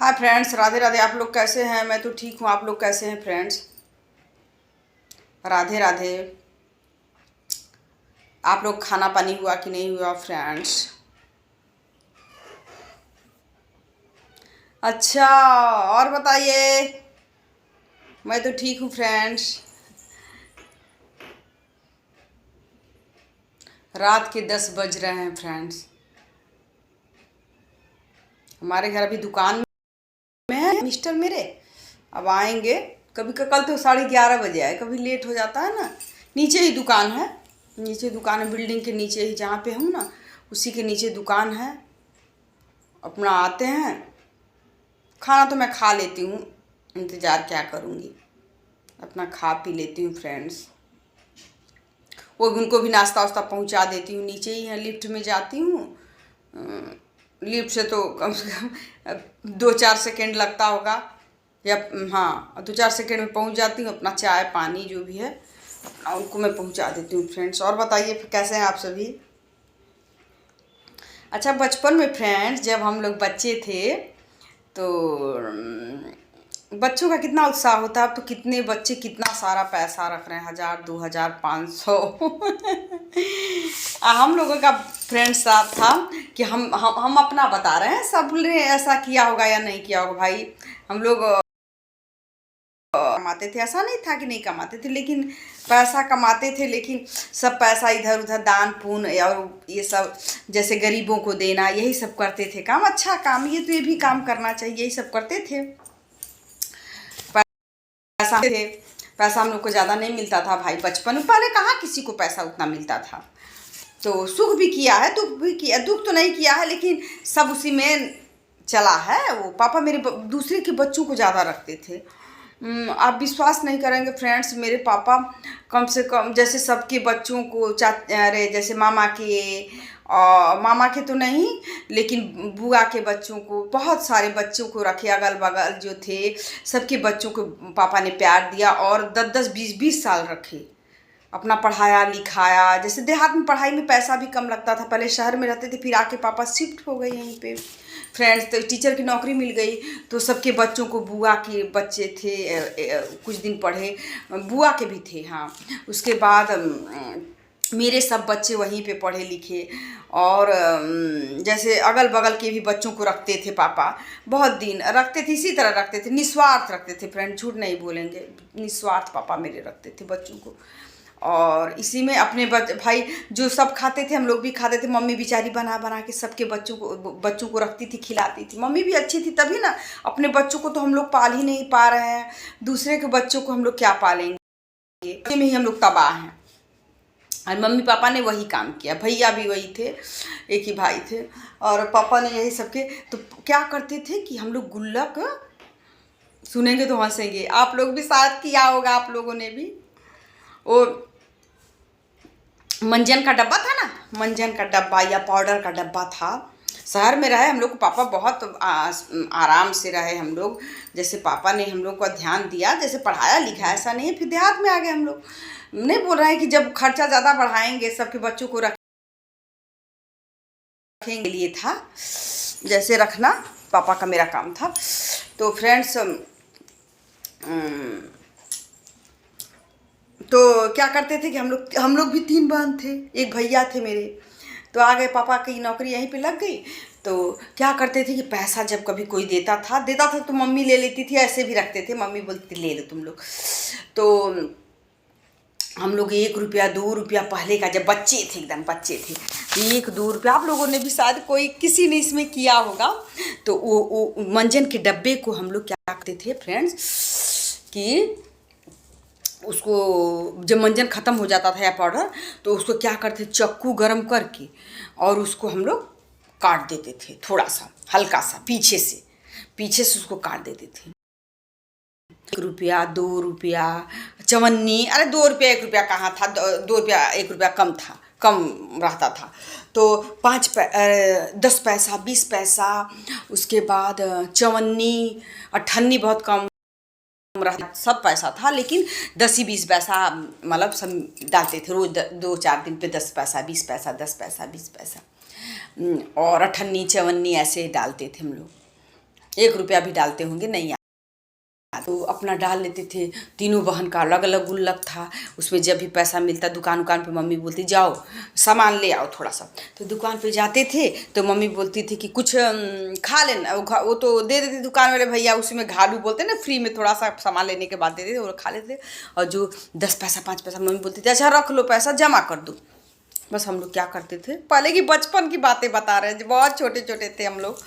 Hi friends, Radhe Radhe. आप लोग कैसे हैं? मैं तो ठीक हूँ। आप लोग कैसे हैं फ्रेंड्स? राधे राधे। आप लोग खाना पानी हुआ कि नहीं हुआ फ्रेंड्स? अच्छा, और बताइए। मैं तो ठीक हूँ फ्रेंड्स। रात के 10 बज रहे हैं फ्रेंड्स। हमारे घर अभी दुकान में है मिस्टर मेरे। अब आएंगे। कभी कल तो 11:30 बजे आए, कभी लेट हो जाता है ना। नीचे ही दुकान है। नीचे दुकान है, बिल्डिंग के नीचे ही जहाँ पे हूँ ना, उसी के नीचे दुकान है। अपना आते हैं। खाना तो मैं खा लेती हूँ, इंतज़ार क्या करूँगी। अपना खा पी लेती हूँ फ्रेंड्स। वो उनको भी नाश्ता वास्ता पहुँचा देती हूँ। नीचे ही है, लिफ्ट में जाती हूँ। लिफ्ट से तो कम से कम 2-4 सेकेंड लगता होगा, या हाँ 2-4 सेकेंड में पहुँच जाती हूँ। अपना चाय पानी जो भी है अपना उनको मैं पहुँचा देती हूँ फ्रेंड्स। और बताइए कैसे हैं आप सभी? अच्छा, बचपन में फ्रेंड्स जब हम लोग बच्चे थे तो बच्चों का कितना उत्साह होता है। अब तो कितने बच्चे कितना सारा पैसा रख रहे हैं, 1000, 2000, 500। हम लोगों का फ्रेंड्स साथ था कि हम अपना बता रहे हैं, सब ने ऐसा किया होगा या नहीं किया होगा भाई। हम लोग कमाते थे, ऐसा नहीं था कि नहीं कमाते थे, लेकिन पैसा कमाते थे। लेकिन सब पैसा इधर उधर दान पुण्य और ये सब जैसे गरीबों को देना, यही सब करते थे। काम अच्छा काम, ये तो ये भी काम करना चाहिए, यही सब करते थे। थे पैसा हम लोग को ज़्यादा नहीं मिलता था भाई बचपन में। पहले कहाँ किसी को पैसा उतना मिलता था। तो सुख भी किया है, दुख भी किया। दुख तो नहीं किया है, लेकिन सब उसी में चला है। वो पापा मेरे दूसरे के बच्चों को ज़्यादा रखते थे। आप विश्वास नहीं करेंगे फ्रेंड्स, मेरे पापा कम से कम जैसे सबके बच्चों को अरे जैसे मामा के और मामा के तो नहीं, लेकिन बुआ के बच्चों को, बहुत सारे बच्चों को रखे। अगल बगल जो थे सबके बच्चों को पापा ने प्यार दिया और 10-10, 20-20 साल रखे। अपना पढ़ाया लिखाया। जैसे देहात में पढ़ाई में पैसा भी कम लगता था, पहले शहर में रहते थे, फिर आके पापा शिफ्ट हो गए यहीं पे फ्रेंड्स। तो टीचर की नौकरी मिल गई, तो सबके बच्चों को, बुआ के बच्चे थे कुछ दिन पढ़े, बुआ के भी थे हाँ। उसके बाद मेरे सब बच्चे वहीं पे पढ़े लिखे। और जैसे अगल बगल के भी बच्चों को रखते थे पापा। बहुत दिन रखते थे, इसी तरह रखते थे, निस्वार्थ रखते थे फ्रेंड, झूठ नहीं बोलेंगे। निस्वार्थ पापा मेरे रखते थे बच्चों को। और इसी में अपने भाई जो सब खाते थे हम लोग भी खाते थे। मम्मी बेचारी बना बना के सबके बच्चों को रखती थी, खिलाती थी। मम्मी भी अच्छी थी तभी ना। अपने बच्चों को तो हम लोग पाल ही नहीं पा रहे हैं, दूसरे के बच्चों को हम लोग क्या पालेंगे? बच्चे में ही हम लोग तबाह हैं। और मम्मी पापा ने वही काम किया, भैया भी वही थे, एक ही भाई थे। और पापा ने यही सबके तो क्या करते थे कि हम लोग गुल्लक, सुनेंगे तो हंसेंगे, आप लोग भी शायद किया होगा, आप लोगों ने भी। वो मंजन का डब्बा था ना, मंजन का डब्बा या पाउडर का डब्बा था। शहर में रहे हम लोग को पापा, बहुत आराम से रहे हम लोग। जैसे पापा ने हम लोग को ध्यान दिया, जैसे पढ़ाया लिखाया, ऐसा नहीं है। फिर देहात में आ गए हम लोग। नहीं बोल रहे हैं कि जब खर्चा ज़्यादा बढ़ाएंगे, सबके बच्चों को रखेंगे लिए था, जैसे रखना पापा का मेरा काम था। तो फ्रेंड्स तो क्या करते थे कि हम लोग भी 3 बहन थे, एक भैया थे मेरे। तो आ गए, पापा की नौकरी यहीं पे लग गई। तो क्या करते थे कि पैसा जब कभी कोई देता था तो मम्मी ले लेती थी, ऐसे भी रखते थे। मम्मी बोलती थी ले लो तुम लोग। तो हम लोग 1 रुपया 2 रुपया पहले का, जब बच्चे थे, एकदम बच्चे थे, 1-2 रुपया, आप लोगों ने भी शायद कोई किसी ने इसमें किया होगा। तो वो मंजन के डब्बे को हम लोग क्या करते थे फ्रेंड्स कि उसको जब मंजन ख़त्म हो जाता था या पाउडर, तो उसको क्या करते, चक्कू गरम करके और उसको हम लोग काट देते थे, थोड़ा सा हल्का सा पीछे से उसको काट देते थे। 1 रुपया 2 रुपया चवन्नी, अरे 2 रुपया 1 रुपया कहाँ था, 2 रुपया 1 रुपया कम था, कम रहता था। तो 10 पैसा 20 पैसा, उसके बाद चवन्नी, अठन्नी बहुत कम रहा, सब पैसा था। लेकिन 10 ही 20 पैसा मतलब सब डालते थे रोज, 2-4 दिन पे 10 पैसा 20 पैसा, 10 पैसा 20 पैसा, और अठन्नी चवन्नी ऐसे डालते थे हम लोग। 1 रुपया भी डालते होंगे नहीं। तो अपना डाल लेते थे। तीनों बहन का अलग अलग गुल्लक था। उसमें जब भी पैसा मिलता दुकान पे मम्मी बोलती जाओ सामान ले आओ थोड़ा सा। तो दुकान पे जाते थे तो मम्मी बोलती थी कि कुछ खा लेना। वो तो दे देते दुकान वाले भैया, उसमें घालू बोलते ना, फ्री में थोड़ा सा सामान लेने के बाद देते थे, वो खा लेते। और जो 10 पैसा 5 पैसा मम्मी बोलती थी अच्छा रख लो पैसा जमा कर दो। बस हम लोग क्या करते थे, पहले की बचपन की बातें बता रहे हैं, बहुत छोटे छोटे थे हम लोग,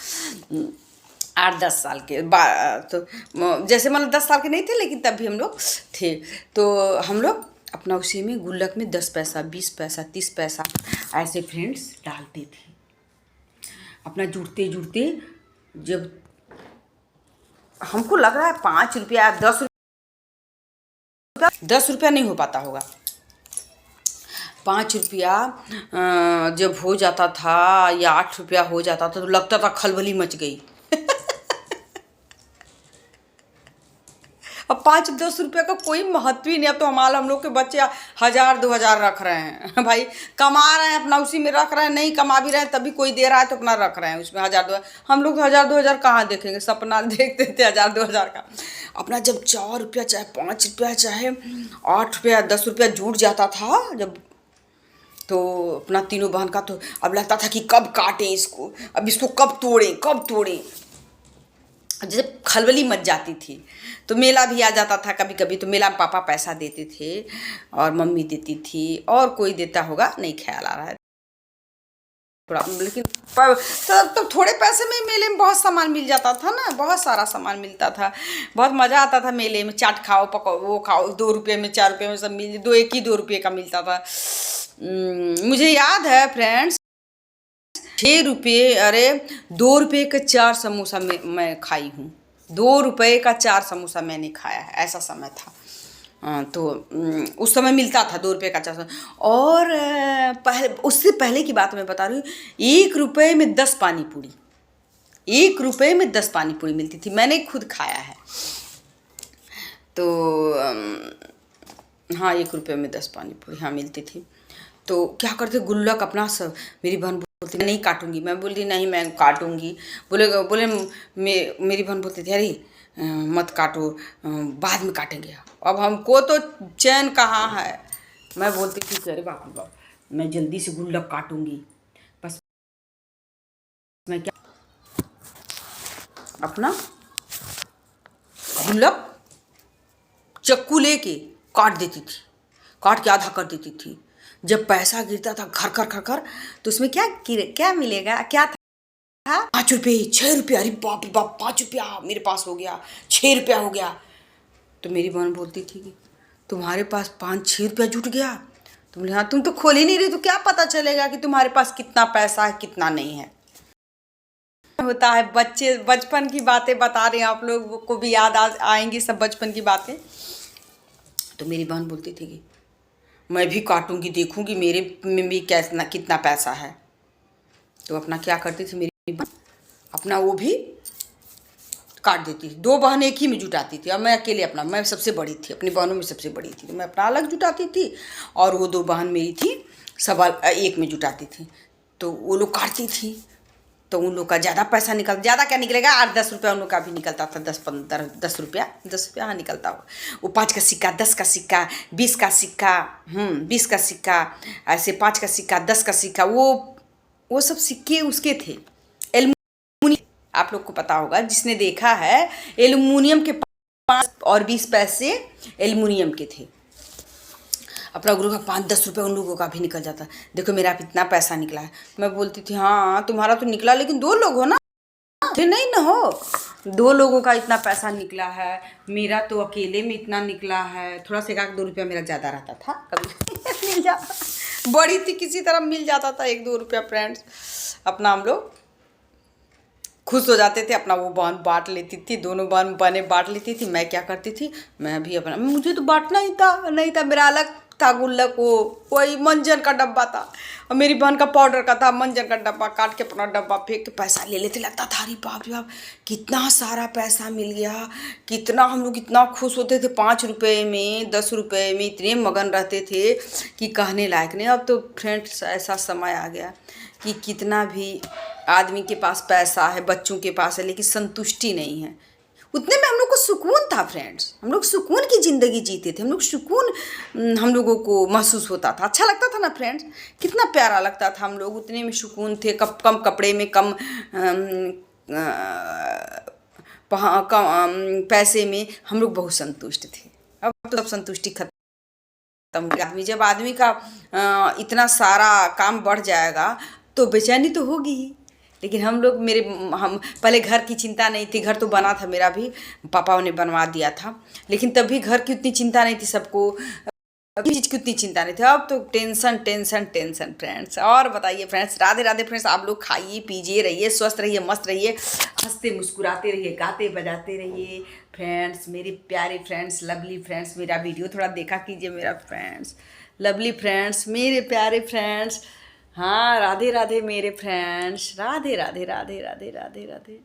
8-10 साल के। तो जैसे मतलब 10 साल के नहीं थे लेकिन तब भी हम लोग थे। तो हम लोग अपना उसी में गुल्लक में 10 पैसा 20 पैसा 30 पैसा ऐसे फ्रेंड्स डालते थे। अपना जुड़ते जुड़ते जब हमको लग रहा है 5 रुपया 10 रुपया नहीं हो पाता होगा, 5 रुपया जब हो जाता था या 8 रुपया हो जाता था तो लगता था खलबली मच गई। अब 5-10 रुपये का कोई महत्व ही नहीं। अब तो हम लोग के बच्चे 1000-2000 रख रहे हैं भाई, कमा रहे हैं अपना उसी में रख रहे हैं, नहीं कमा भी रहे हैं तभी कोई दे रहा है तो अपना रख रहे हैं उसमें 1000-2000। हम लोग तो 1000-2000 कहाँ देखेंगे, सपना देखते थे 1000-2000 का। अपना जब 4 रुपया चाहे 5 रुपया चाहे 8 रुपया 10 रुपया जुट जाता था जब, तो अपना तीनों बहन का तो अब लगता था कि कब काटें इसको, अब इसको कब तोड़ें। जब खलबली मच जाती थी तो मेला भी आ जाता था कभी कभी, तो मेला में पापा पैसा देते थे और मम्मी देती थी और कोई देता होगा नहीं ख्याल आ रहा है थोड़ा, लेकिन तो थोड़े पैसे में मेले में बहुत सामान मिल जाता था ना, बहुत सारा सामान मिलता था, बहुत मज़ा आता था मेले में। चाट खाओ पकाओ वो खाओ, 2 रुपये में 4 रुपये में सब मिल, 2 रुपये का मिलता था। मुझे याद है फ्रेंड्स 6 रुपये, अरे 2 रुपये के 4 समोसा मैं खाई हूँ। 2 रुपये का 4 समोसा मैंने खाया है, ऐसा समय था। तो उस समय मिलता था 2 रुपये का 4 समोसा। और पहले, उससे पहले की बात मैं बता रही हूँ, 1 रुपये में 10 पानी पूरी, 1 रुपये में 10 पानी पूरी मिलती थी, मैंने खुद खाया है। तो हाँ 1 रुपये में 10 पानी पूरी हाँ मिलती थी। तो क्या करते गुल्लक अपना सब, मेरी बहन बोलती नहीं काटूंगी, मैं बोलती नहीं मैं काटूंगी। बोले मेरी बहन बोलती थी अरे मत काटो बाद में काटेंगे। अब हमको तो चैन कहाँ है, मैं बोलती थी अरे बाप रे बाप मैं जल्दी से गुल्लक काटूंगी। बस मैं क्या अपना गुल्लक चाकू लेके काट देती थी, काट के आधा कर देती थी। जब पैसा गिरता था घर तो उसमें क्या मिलेगा, क्या था 5 रुपये 6 रुपये, अरे बाप रे बाप 5 रुपया मेरे पास हो गया, 6 रुपया हो गया। तो मेरी बहन बोलती थी कि तुम्हारे पास 5-6 रुपया जुट गया। तो बोले हाँ तुम तो खोल ही नहीं रही तो क्या पता चलेगा कि तुम्हारे पास कितना पैसा है कितना नहीं है। होता है बचपन की बातें बता रहे हैं, आप लोग को भी याद आएंगी सब बचपन की बातें। तो मेरी बहन बोलती थी कि मैं भी काटूंगी, देखूंगी मेरे में भी कैसा कितना पैसा है। तो अपना क्या करती थी मेरी बहन, अपना वो भी काट देती थी। 2 बहन एक ही में जुटाती थी और मैं अकेले अपना, मैं सबसे बड़ी थी, अपनी बहनों में सबसे बड़ी थी, तो मैं अपना अलग जुटाती थी और वो 2 बहन मेरी थी सब एक में जुटाती थी। तो वो लोग काटती थी तो उन लोग का ज़्यादा पैसा निकल, ज़्यादा क्या निकलेगा 8-10 रुपया उन लोग का भी निकलता था, 10 रुपया हाँ निकलता हो। वो 5 का सिक्का 10 का सिक्का 20 का सिक्का 20 का सिक्का ऐसे 5 का सिक्का 10 का सिक्का, वो सब सिक्के उसके थे एल्युमिनियम। आप लोग को पता होगा जिसने देखा है, एल्युमिनियम के 5 और 20 पैसे एल्युमिनियम के थे। अपना गुरु का 5-10 रुपये उन लोगों का भी निकल जाता, देखो मेरा इतना पैसा निकला है। मैं बोलती थी हाँ तुम्हारा तो निकला लेकिन 2 लोग हो ना, नहीं ना हो, 2 लोगों का इतना पैसा निकला है, मेरा तो अकेले में इतना निकला है। थोड़ा सा 1-2 रुपया मेरा ज़्यादा रहता था कभी मिल जाता, बड़ी थी किसी तरह मिल जाता था 1-2 रुपया फ्रेंड्स। अपना हम लोग खुश हो जाते थे, अपना वो बहन बांट लेती थी, दोनों बहनें बांट लेती थी। मैं क्या करती थी, मैं भी अपना, मुझे तो बांटना ही नहीं था, मेरा अलग था गुल्लक, वही मंजन का डब्बा था और मेरी बहन का पाउडर का था, मंजन का डब्बा काट के अपना डब्बा फेंक के पैसा ले लेते। लगता था अरे बाप रे बाप कितना सारा पैसा मिल गया, कितना हम लोग इतना खुश होते थे। 5 रुपये में 10 रुपये में इतने मगन रहते थे कि कहने लायक नहीं। अब तो फ्रेंड्स ऐसा समय आ गया कि कितना भी आदमी के पास पैसा है, बच्चों के पास है, लेकिन संतुष्टि नहीं है। उतने में हम लोग को सुकून था फ्रेंड्स, हम लोग सुकून की ज़िंदगी जीते थे, हम लोग सुकून हम लोगों को महसूस होता था, अच्छा लगता था ना फ्रेंड्स, कितना प्यारा लगता था। हम लोग उतने में सुकून थे, कम कपड़े में, कम पैसे में हम लोग बहुत संतुष्ट थे। अब तो सब संतुष्टि खत्म। आदमी जब आदमी का इतना सारा काम बढ़ जाएगा तो बेचैनी तो होगी ही। लेकिन हम पहले घर की चिंता नहीं थी, घर तो बना था मेरा भी, पापा ने बनवा दिया था, लेकिन तभी घर की उतनी चिंता नहीं थी, सबको चीज़ की उतनी चिंता नहीं थी। अब तो टेंशन टेंशन टेंशन फ्रेंड्स। और बताइए फ्रेंड्स, राधे राधे फ्रेंड्स। आप लोग खाइए पीजिए, रहिए स्वस्थ, रहिए मस्त रहिए, हंसते मुस्कुराते रहिए, गाते बजाते रहिए फ्रेंड्स। मेरे प्यारे फ्रेंड्स, लवली फ्रेंड्स, मेरा वीडियो थोड़ा देखा कीजिए मेरा फ्रेंड्स, लवली फ्रेंड्स, मेरे प्यारे फ्रेंड्स। हाँ, राधे राधे मेरे फ्रेंड्स, राधे राधे राधे राधे राधे राधे।